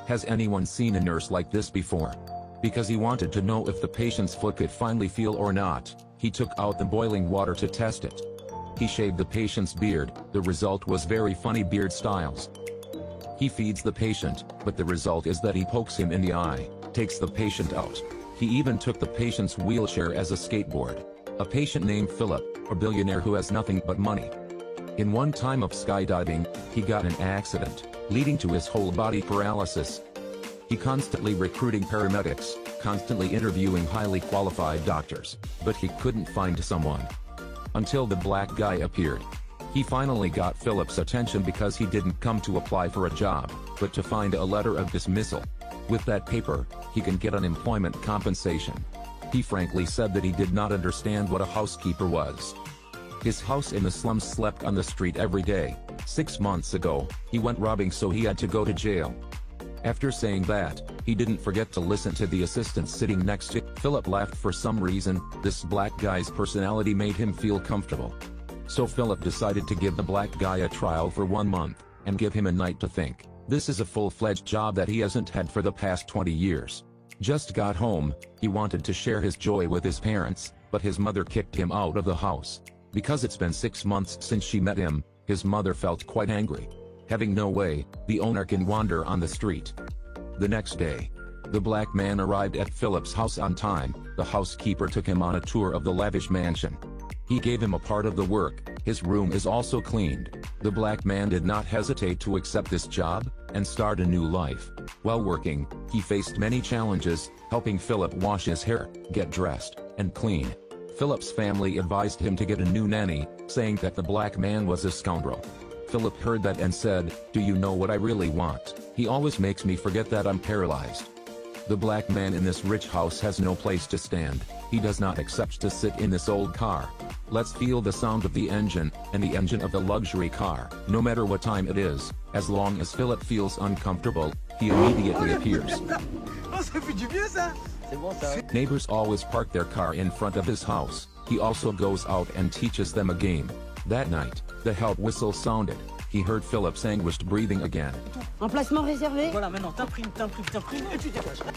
Has anyone seen a nurse like this before? Because he wanted to know if the patient's foot could finally feel or not, he took out the boiling water to test it. He shaved the patient's beard. The result was very funny beard styles. He feeds the patient, but the result is that he pokes him in the eye, takes the patient out. He even took the patient's wheelchair as a skateboard. A patient named Philip, a billionaire who has nothing but money. In one time of skydiving, he got an accident, leading to his whole body paralysis. He constantly recruiting paramedics, constantly interviewing highly qualified doctors, but he couldn't find someone. Until the black guy appeared. He finally got Philip's attention because he didn't come to apply for a job, but to find a letter of dismissal. With that paper, he can get unemployment compensation. He frankly said that he did not understand what a housekeeper was. His house in the slums slept on the street every day. 6 months ago, he went robbing, so he had to go to jail. After saying that, he didn't forget to listen to the assistant sitting next to Philip laughed. For some reason, this black guy's personality made him feel comfortable. So Philip decided to give the black guy a trial for 1 month, and give him a night to think. This is a full-fledged job that he hasn't had for the past 20 years. Just got home, he wanted to share his joy with his parents, but his mother kicked him out of the house. Because it's been 6 months since she met him, his mother felt quite angry. Having no way, the owner can wander on the street. The next day, the black man arrived at Philip's house on time. The housekeeper took him on a tour of the lavish mansion. He gave him a part of the work. His room is also cleaned. The black man did not hesitate to accept this job, and start a new life. While working, he faced many challenges, helping Philip wash his hair, get dressed, and clean. Philip's family advised him to get a new nanny, saying that the black man was a scoundrel. Philip heard that and said, "Do you know what I really want? He always makes me forget that I'm paralyzed." The black man in this rich house has no place to stand. He does not accept to sit in this old car. Let's feel the sound of the engine, and the engine of the luxury car. No matter what time it is, as long as Philip feels uncomfortable, he immediately appears. Neighbors always park their car in front of his house. He also goes out and teaches them a game. That night, the help whistle sounded. He heard Philip's anguished breathing again. Emplacement réservé.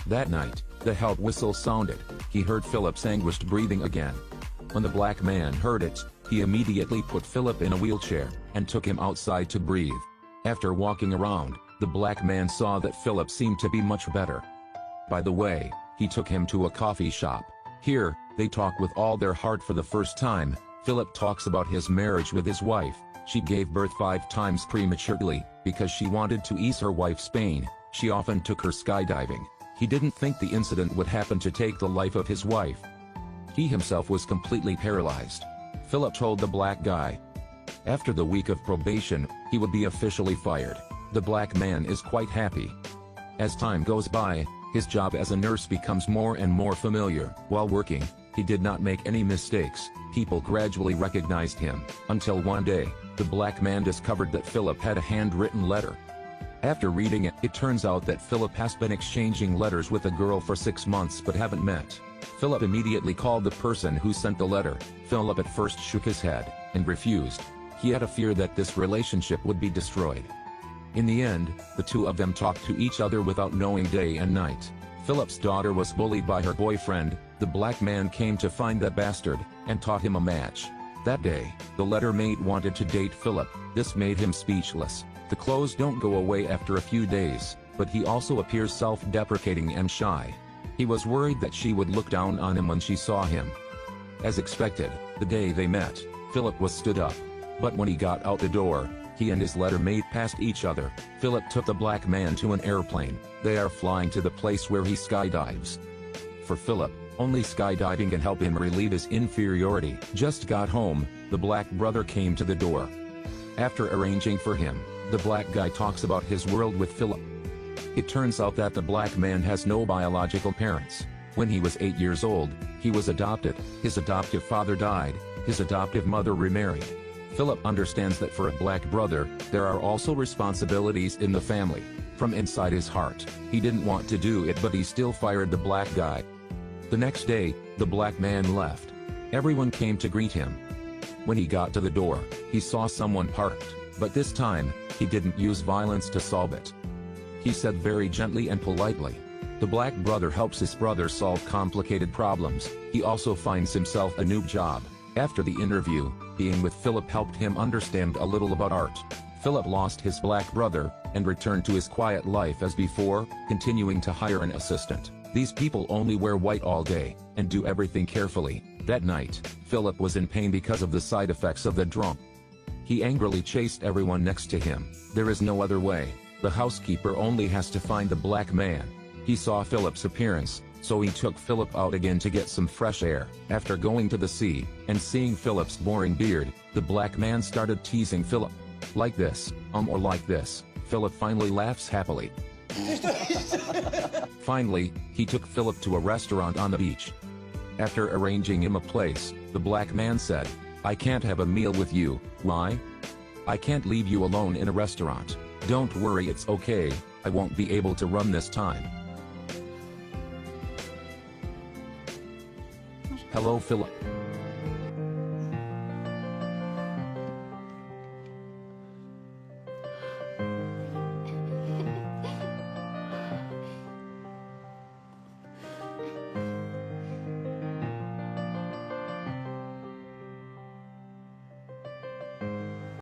That night, the help whistle sounded. He heard Philip's anguished breathing again. When the black man heard it, he immediately put Philip in a wheelchair, and took him outside to breathe. After walking around, the black man saw that Philip seemed to be much better. By the way, he took him to a coffee shop. Here, they talk with all their heart for the first time. Philip talks about his marriage with his wife. She gave birth 5 times prematurely, because she wanted to ease her wife's pain. She often took her skydiving. He didn't think the incident would happen to take the life of his wife. He himself was completely paralyzed. Philip told the black guy. After the week of probation, he would be officially fired. The black man is quite happy. As time goes by, his job as a nurse becomes more and more familiar. While working, he did not make any mistakes. People gradually recognized him, until one day, the black man discovered that Philip had a handwritten letter. After reading it, it turns out that Philip has been exchanging letters with a girl for 6 months but haven't met. Philip immediately called the person who sent the letter. Philip at first shook his head, and refused. He had a fear that this relationship would be destroyed. In the end, the two of them talked to each other without knowing day and night. Philip's daughter was bullied by her boyfriend. The black man came to find that bastard, and taught him a match. That day, the letter mate wanted to date Philip. This made him speechless. The clothes don't go away after a few days, but he also appears self-deprecating and shy. He was worried that she would look down on him when she saw him. As expected, the day they met, Philip was stood up. But when he got out the door, he and his letter mate passed each other. Philip took the black man to an airplane. They are flying to the place where he skydives. For Philip, only skydiving can help him relieve his inferiority. Just got home, the black brother came to the door. After arranging for him, the black guy talks about his world with Philip. It turns out that the black man has no biological parents. When he was 8 years old, he was adopted. His adoptive father died. His adoptive mother remarried. Philip understands that for a black brother, there are also responsibilities in the family. From inside his heart, he didn't want to do it, but he still fired the black guy. The next day, the black man left. Everyone came to greet him. When he got to the door, he saw someone parked, but this time, he didn't use violence to solve it. he said very gently and politely. The black brother helps his brother solve complicated problems. He also finds himself a new job. After the interview, being with Philip helped him understand a little about art. Philip lost his black brother, and returned to his quiet life as before, continuing to hire an assistant. These people only wear white all day, and do everything carefully. That night, Philip was in pain because of the side effects of the drug. He angrily chased everyone next to him. There is no other way. The housekeeper only has to find the black man. He saw Philip's appearance, so he took Philip out again to get some fresh air. After going to the sea, and seeing Philip's boring beard, the black man started teasing Philip. Like this, or like this. Philip finally laughs happily. Finally, he took Philip to a restaurant on the beach. After arranging him a place, the black man said, "I can't have a meal with you." "Why?" "I can't leave you alone in a restaurant." "Don't worry, it's okay, I won't be able to run this time." Hello Philip.